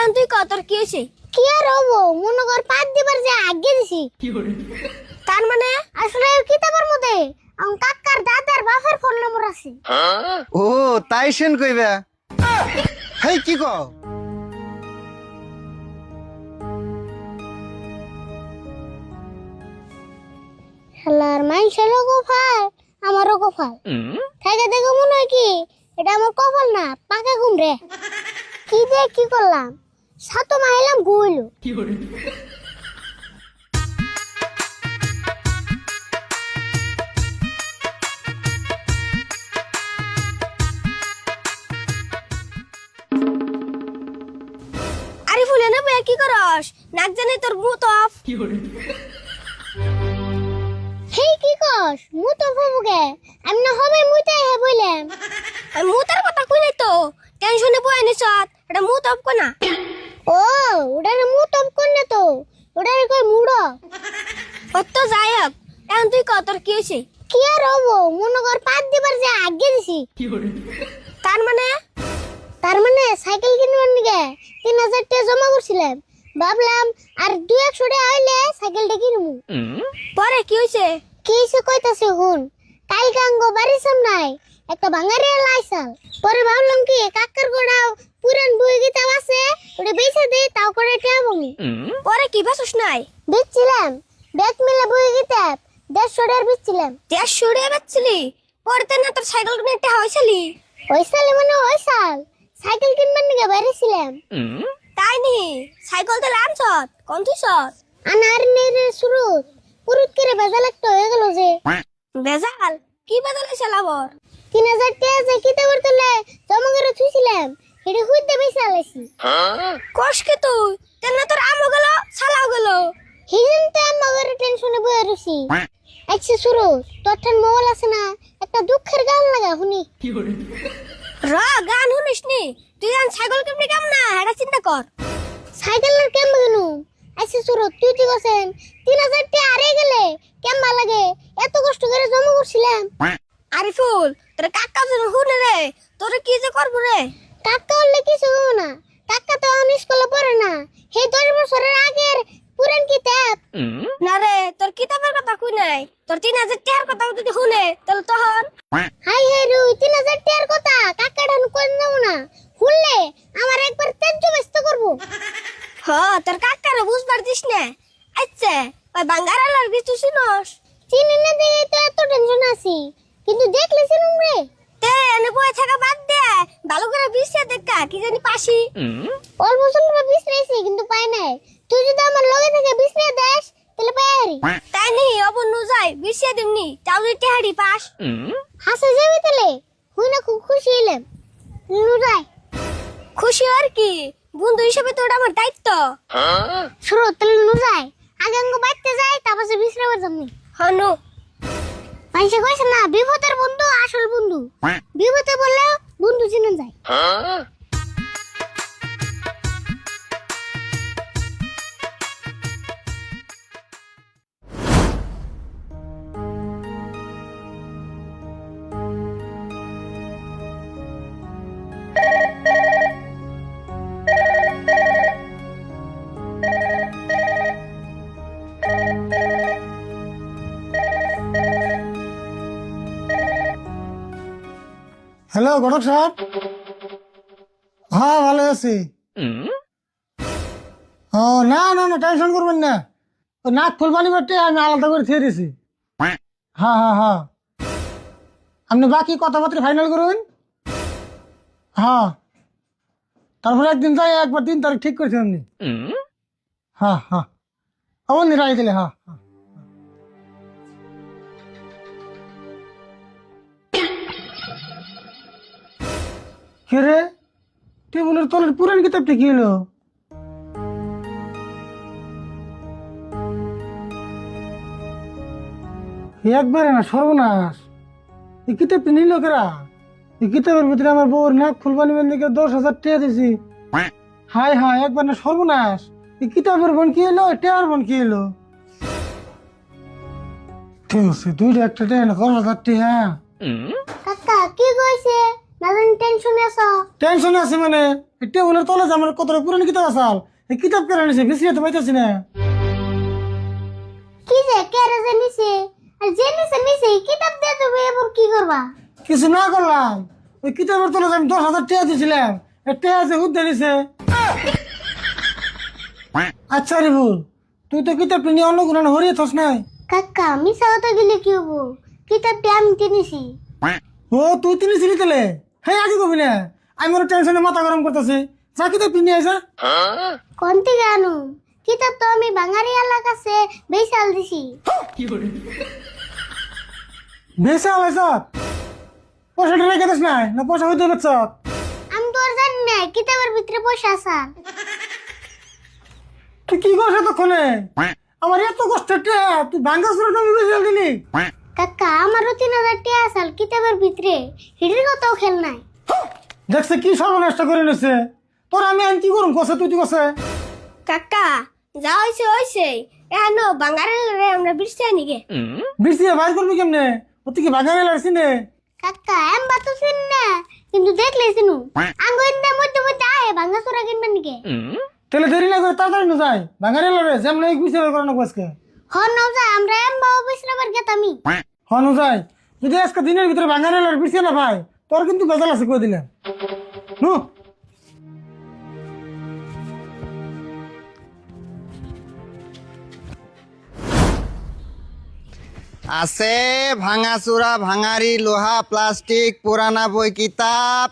এখন তুই কত কি হইছে? কি আর হবো, মনে কর 5 দিবার যে আগে দিছি। তার মানে আসলে কিতাবের মধ্যে আমার কাকার দাদার বাপের ফোন নম্বর আছে। ও তাই সেন কইবা। হেই কি কও? শালার মানুষেরও কপাল, আমারও কপাল। থাকে দেখো মনে হয় কি এটা আমার কপাল না, পাকা ঘুম রে। কি যে কি করলাম, সাতো মাইলাম ঘুইলো। আরে ফুলে না বে কি করস? নাক জানি তোর মুখ অফ। হেই কি কস, মু তো ভাবুকে আমি না হবে মুইতে হে বললাম। আমি মুতার কথা কই নাই তো, টেনশনে বই আনিছত। এটা মুখ অফ কো না। ও ওটারে মু তো কোন তো, ওটারে কই মুড়ো। অত যাই হোক, এখন তুই কত কি হইছে? কি আর হবো, মনে কর 5 দিবার যে আগে দিছি। তার মানে সাইকেল কিনবার নিগে 3000 টাকা জমা করছিলাম। ভাবলাম আর 200 টাকা হইলে সাইকেলটা কিনবো। পরে কি হইছে? কি সে কইতাছে হুন, কাল গাঙ্গো বাড়ি সামনাই একটা বাঙারি লাইছাল। পরে ভাবলাম কি কাকার গোড়াও পুরান বই কিতাব আছে, ওটা বেচে দে, তাও করে টাকা আমি পরে কি বাসুস নাই? বেচছিলাম। ব্যাগ মিলে বই কিতাব 150 টাকার বেচছিলাম। 150 টাকা বেচছিলি? পরে তো না তোর সাইকেল কিনে একটা হইছিলি? ওই সালে মানে ওই সাল সাইকেল কিনবার নিগে বাইরে ছিলাম। তাই নি সাইকেল তো লানছত কোন তুইছত? আনার নেরে শুরু পুরুত করে বেজাল একটা হয়ে গেল যে। বেজাল কি বদলে চালাবর? 3000 টাকা যে কিতাবের তলে জমা করে থুইছিলাম, এটা হুইতে বেশি আলাইছি। কস কি তুই? তেন তোর আমও গেল ছালাও গেল। হিজন তো আমার টেনশনে বয়ে রইছি। আচ্ছা শুরু, তোর ঠান মোবাইল আছে না, একটা দুঃখের গান লাগা শুনি। র গান শুনিস নি? তুই গান ছাগল কেমনি কেমন না এটা চিন্তা কর। সাইকেলের কেমন গেনু? আচ্ছা শুরু, তুই ঠিক আছেন 3000 টাকা আরে গেলে কেমন লাগে, এত কষ্ট করে জমা করছিলাম। আরিফুল তোর কাকা যেন শুনে রে, তোর কি যে করবো রে? কাকা হলে কিছু হবো না, কাকা তো এখন স্কুলে পড়ে না। সেই 10 বছরের আগের পুরান কিতাব। না রে, তোর কিতাবের কথা কই নাই, তোর 3000 টাকার কথা যদি শুনে তাহলে তখন হাই হাই রুই 3000 টাকার কথা কাকাটা কোন যাবো না, শুনলে আমার একবার তেজ্য ব্যস্ত করবো। হ তোর কাকারে বুঝবার দিস না। আচ্ছা ওই বাঙ্গারালার কিছু শুনস? চিনি না দেখে তো এত টেনশন আছি, কিন্তু দেখলে চিনুম রে। তে এনে বয়ে থাকা বাদ দে, ভালো করে বিশ্বে দেখা কি জানি পাসি। অল্প স্বল্প বিশ্রাইছি কিন্তু পাই নাই। তুই যদি আমার লগে থেকে বিশ্রে দেস তাহলে পাই হারি। তাই নি অবন্য যাই বিশ্বে দিমনি তাও যদি টেহারি পাস। হাসে যাবি তাহলে, হুই না খুব খুশি হইলাম। লুরাই খুশি আর কি, বন্ধু হিসেবে তো ওটা আমার দায়িত্ব। শুরু তাহলে লুরাই আগে অঙ্গ বাইতে যাই, তারপর সে বিশ্রাবার জন্যে। হনু মানুষে কইছে না বিপদের বন্ধু আসল বন্ধু, বিপদে বললেও বন্ধু চিনে যায়। হ্যালো ঘটক সাহেব। হ্যাঁ ভালো আছি। ও না না না টেনশন করবেন না, ও নাক ফুলবানি বাটে আমি আলাদা করে ছেড়ে দিয়েছি। হ্যাঁ হ্যাঁ হ্যাঁ, আপনি বাকি কথাবার্তা ফাইনাল করুন। হ্যাঁ তারপরে একদিন যাই একবার 3 তারিখ ঠিক করেছেন আপনি। হ্যাঁ হ্যাঁ অবনি রায় দিলে। হ্যাঁ হ্যাঁ কে রে, টেবিলের তলের পুরান কিতাবটা কি হলো? একবারে না সর্বনাশ, এই কিতাবটা নিল কেরা? এই কিতাবের ভিতরে আমার বউর নাক ফুলবানি বেঁধে 10,000 টাকা দিয়েছি। হাই হাই একবার না সর্বনাশ, এই কিতাবের বোন কি এলো, টেয়ার বোন কি এলো? ঠিক আছে দুইটা একটা টেয়া না 10,000 টাকা। কাকা কি কইছে না জানি টেনশনে আছো? টেনশন আছে মানে এই টেবিলের তলে যে আমার কতটা পুরানো কিতাব আসাল, এই কিতাব কেন নিছে বেশি তো পাইতেছি না। কি যে কেরে যে নিছে, আর যে নিছে নিছে কিতাব দিয়ে দেবে, এবার কি করবা? কিছু না করলাম, ওই কিতাবের তলে যে আমি 10,000 টাকা দিয়েছিলাম, এই টাকা যে হুদ্দে নিছে। আচ্ছা রে ভুল, তুই তো কিতাবটা নিয়ে অন্য কোনো হরিয়ে থাস নাই। কাকা মিছা কথা গেলে কি হবো, কিতাবটা আমি কিনেছি। ও তুই তিনিছিলি তাহলে, হ্যাঁ আগে কবি না, আমি মনে টেনশনে মাথা গরম করতেছি। যা কিতাব নিয়ে আসা। কোন থেকে আনু? কিতাব তো আমি বাঙালি এলাকাছে বেচাল দিছি। ভেসে আলাইছ পয়সাটা রেখে দিস নাই, না পয়সা হইতে পারছ? আমি তো আর জানি না কিতাবের ভিতরে পয়সা আছে। তুই কি করছ এতক্ষণে? আমার এত কষ্টের টাকা তুই ভাঙ্গা সুরটা বেশি দিলি। কাকা আমারও 3,000 টাকা আছে কিতাবের ভিতরে, হিডির কথাও খেল নাই। দেখছে কি সর্বনাশটা করে নিছে। তোর আমি কি করুম কষে তুই কষে। কাকা যা হয়েছে হয়েছে, এখন বাঙ্গারালে আমরা বৃষ্টি নিগে। বৃষ্টি বাইর করবি কেমনে? ও তুই কি ভাঙ্গা লাগছি নে? কাকা এম বাতো চিন না, কিন্তু দেখলে চিনু আঙ্গুর না মধ্যে মধ্যে আহে ভাঙা চোরা কিনবেন নাকি? তাহলে দেরি না করে তাড়াতাড়ি না যাই ভাঙ্গা রে, যেমন এই বিচার করে না আজকে। হন নাও যা, আমরা এম বাবু বিশ্রামের গেতামি। হনু যাই, যদি আজকে দিনের ভিতরে ভাঙ্গা রেলার বৃষ্টি না ভাই, তোর কিন্তু বেজাল আছে কই দিলাম। নু আছে ভাঙাচোরা ভাঙারি লোহা প্লাস্টিক পুরানা বই কিতাব।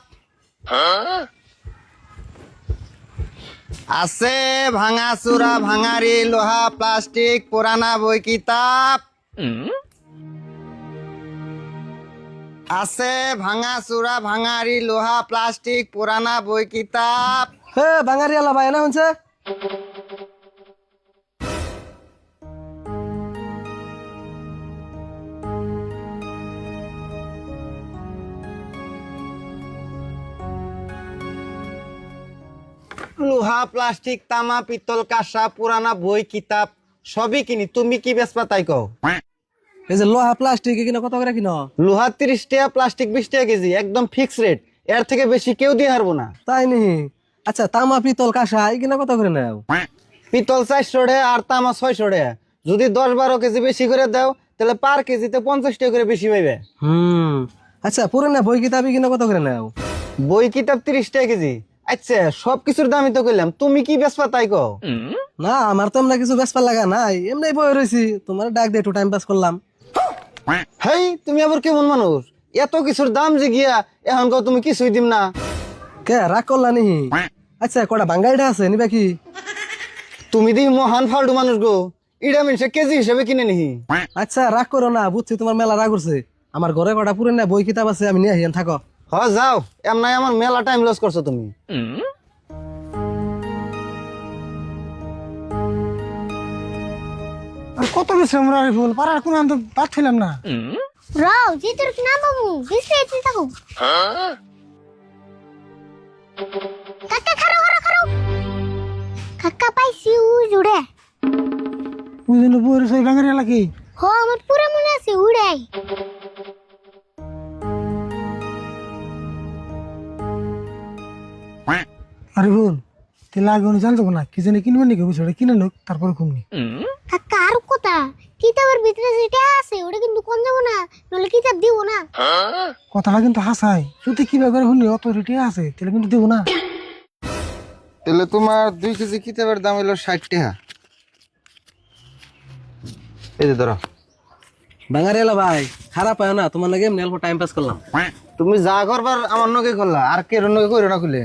আছে ভাঙাচোরা ভাঙারি লোহা প্লাস্টিক পুরানা বই কিতাব। আছে ভাঙাচোরা ভাঙারি লোহা প্লাস্টিক পুরানা বই কিতাব। হে বাঙালি আলা ভাই না শুনছে? লোহা প্লাস্টিক তামা পিতল কাঁসা পুরানা বই কিতাব সবই কিনি, তুমি কি বেচবা তাই কও? এই যে লোহা প্লাস্টিক কিনা কত করে কিনো? লোহা 30 টাকা, প্লাস্টিক 20 টাকা কেজি, একদম ফিক্স রেট, এর থেকে বেশি কেউ দিয়ে হারবো না। তাই নি? আচ্ছা তামা পিতল কাঁসা এই কিনা কত করে নাও? পিতল 400 টাকা আর তামা 600 টাকা। যদি 10-12 কেজি বেশি করে দাও তাহলে পার কেজিতে 50 টাকা করে বেশি পাইবে। আচ্ছা পুরানা বই কিতাবই কিনা কত করে নাও? বই কিতাব 30 টাকা কেজি। আচ্ছা সবকিছুর দামই তো কইলাম, তুমি কি বেচবা তাই কও? না আমার তো এমনি কিছু বেসপার লাগা নাই, এমনি বই রয়েছি, তোমার ডাক দিয়ে একটু টাইম পাস করলাম। হেই তুমি আবার কেমন মানুষ, এত কিছুর দাম যে গিয়া এখন কও তুমি কিছুই দিম না। কে রাগ করলা নি? আচ্ছা কটা বাঙ্গাইটা আছে নিবা কি? তুমি দি মহান ফালতু মানুষ গো, ইডা মিনসে কেজি হিসেবে কিনে নিহি। আচ্ছা রাগ করো না, বুঝছি তোমার মেলা রাগ করছে। আমার ঘরে কটা পুরানা বই কিতাব আছে, আমি নিয়ে আহিয়ান থাকো। হ যাও, এমনাই আমার মেলা টাইম লস করছো তুমি। আর কত বেশি আমরা ফুল পাড়ার কোনো আমি তো পাচ্ছিলাম না। রাও জিতুর না বাবু বিশ্রাইতে থাকো। কাকা খারো খারো খারো, কাকা পাইছি উড়ে। বুঝলি বই সেই ভাঙ্গা রেলা কি? হ আমার পুরো মনে আছে উড়াই। আরে ভুল তেল আগে উনি জানতো না কি জানি কিনবেন নাকি, বুঝছো কিনে লোক তারপরে কমনি। কাকা আর কথা, কিতাবের ভিতরে যেটা আছে ওটা কিন্তু কোন যাবো না, নলে কিতাব দিব না। কথাটা কিন্তু হাসাই, যদি কি ব্যাপারে শুনি অত রেটে আছে তাহলে কিন্তু দেবো না। তাহলে তোমার 2 কেজি কিতাবের দাম হলো 60 টাকা। এই যে ধরো। বাঙালি আলা ভাই খারাপ হয় না, তোমার লাগে এমনি অল্প টাইম পাস করলাম। তুমি যা করবার আমার নগে করলা, আর কে নগে কইরো না খুলে।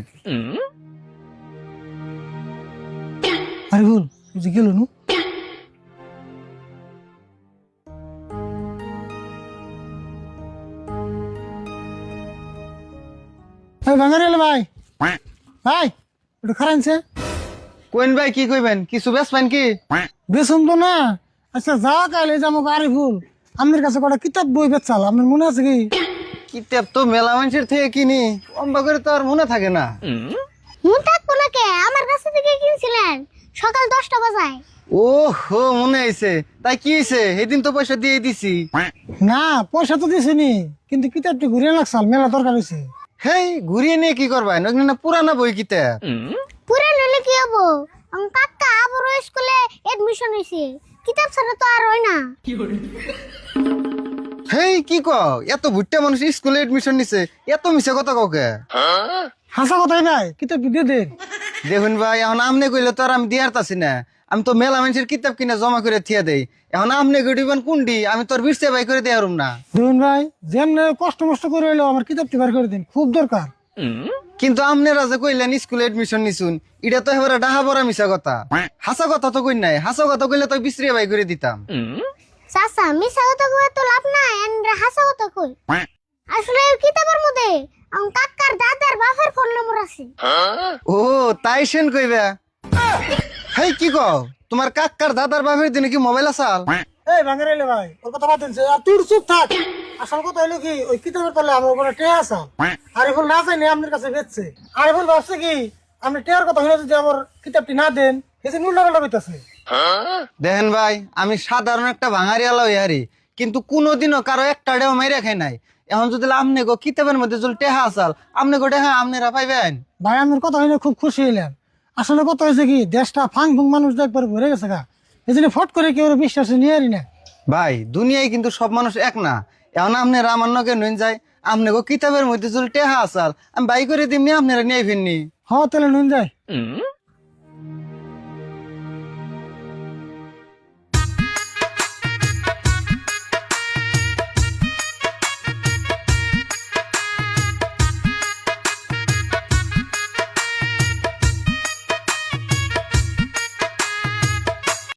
আরে ভুল বুঝি গেল নু। ভাঙ্গা রেলা ভাই, ভাই একটু খারানছে। কোন ভাই কি কইবেন, কিছু বেচবেন কি? বেসন তো না। আচ্ছা যা কাইলে যাবো আরে ভুল, আপনার কাছে কটা কিতাব বই বেচাল, আপনার মনে আছে কি? কিতাব তো মেলা মানুষের থেকে কিনি, অম্বা করে তো আর মনে থাকে না। মন থাকবো না কে, আমার কাছে থেকে কিনছিলেন সকাল 10টা বাজায়। ও হো মনে আইছে, তাই কি হইছে? সেদিন তো পয়সা দিয়ে দিছি। না পয়সা তো দিছিনি, কিন্তু কিতাবটি ঘুরে লাগছাল, মেলা দরকার হয়েছে। হেই ঘুরিয়ে নিয়ে কি করবাই না পুরানা বই কিতে পুরান হলে কি হবো? আমার কাকা বড় স্কুলে এডমিশন হয়েছে, কিতাব ছাড়া তো আর হয় না। হেই কি কও এত ভুট্টা মানুষ স্কুলে এডমিশন নিছে এত মিছে কথা কাউকে হাসা কথাই নাই, কিতাব দিয়ে দেন। দেখুন ভাই এখন আমনে কইলে তো আর আমি দিয়ার তাছি না, আমি তো মেলা মানুষের কিতাব কিনে জমা করে থিয়া দেই, এখন আমনে গড়িবেন কুন্ডি আমি তোর বিরসে বাই করে দেয়ারুম না। দেখুন ভাই, যেমন কষ্ট মষ্ট করে হইলো আমার কিতাবটি বার করে দিন, খুব দরকার। কিন্তু আমনেরা যে কইলেন স্কুলে এডমিশন নিছুন এটা তো এবারে ডাহা বড়া মিছা কথা, হাসা কথা তো কই নাই, হাসা কথা কইলে তো বিসরিয়া বাই করে দিতাম। চাচা মিছা কথা কয়ে তো লাভ নাই, এন্ডা হাসা কথা কই। আসলে এই কিতাবের মধ্যে আমার কাকার দাদার বাপের ফোন নম্বর আছে। ও তাই সেন কইবা। হেই কি কও তোমার কাকার দাদার বাপের দিনে কি মোবাইল আসাল? এই ভাঙের এলে ভাই, ওর কথা বাদ দিনছে, আর তুই চুপ থাক। আসল কথা হইলো কি, ওই কিতাবের তলে আমার উপরে টে আসা, আরিফুল না চাইনি আপনার কাছে বেচছে। আরিফুল ভাবছে কি আপনি টেয়ার কথা হইলো যদি আমার কিতাবটি না দেন, এসে উল্টা পাল্টা বেতাছে। দেখেন ভাই আমি সাধারণ একটা ভাঙারি আলা হইয়ারি, কিন্তু কোনোদিনও কারো একটা ডেও মাইরা খাই নাই। এখন যদি আমনে গো কিতাবের মধ্যে যদি টেহা আসাল আমনে গো টেহা আমনেরা পাইবেন। ভাই আপনার কথা হইলে খুব খুশি হইলাম। আসলে কথা হয়েছে কি, দেশটা ফাং ফুং মানুষ একবার ভরে গেছে গা, এই জন্য ফট করে কেউ বিশ্বাসে নিয়ে আরি না। ভাই দুনিয়ায় কিন্তু সব মানুষ এক না, এখন আপনারা আমার নকে নইন যায় আমনে গো কিতাবের মধ্যে যদি টেহা আসাল আমি বাই করে দিমনি আপনারা নিয়ে ফিরনি। হ তাহলে নুন যায়।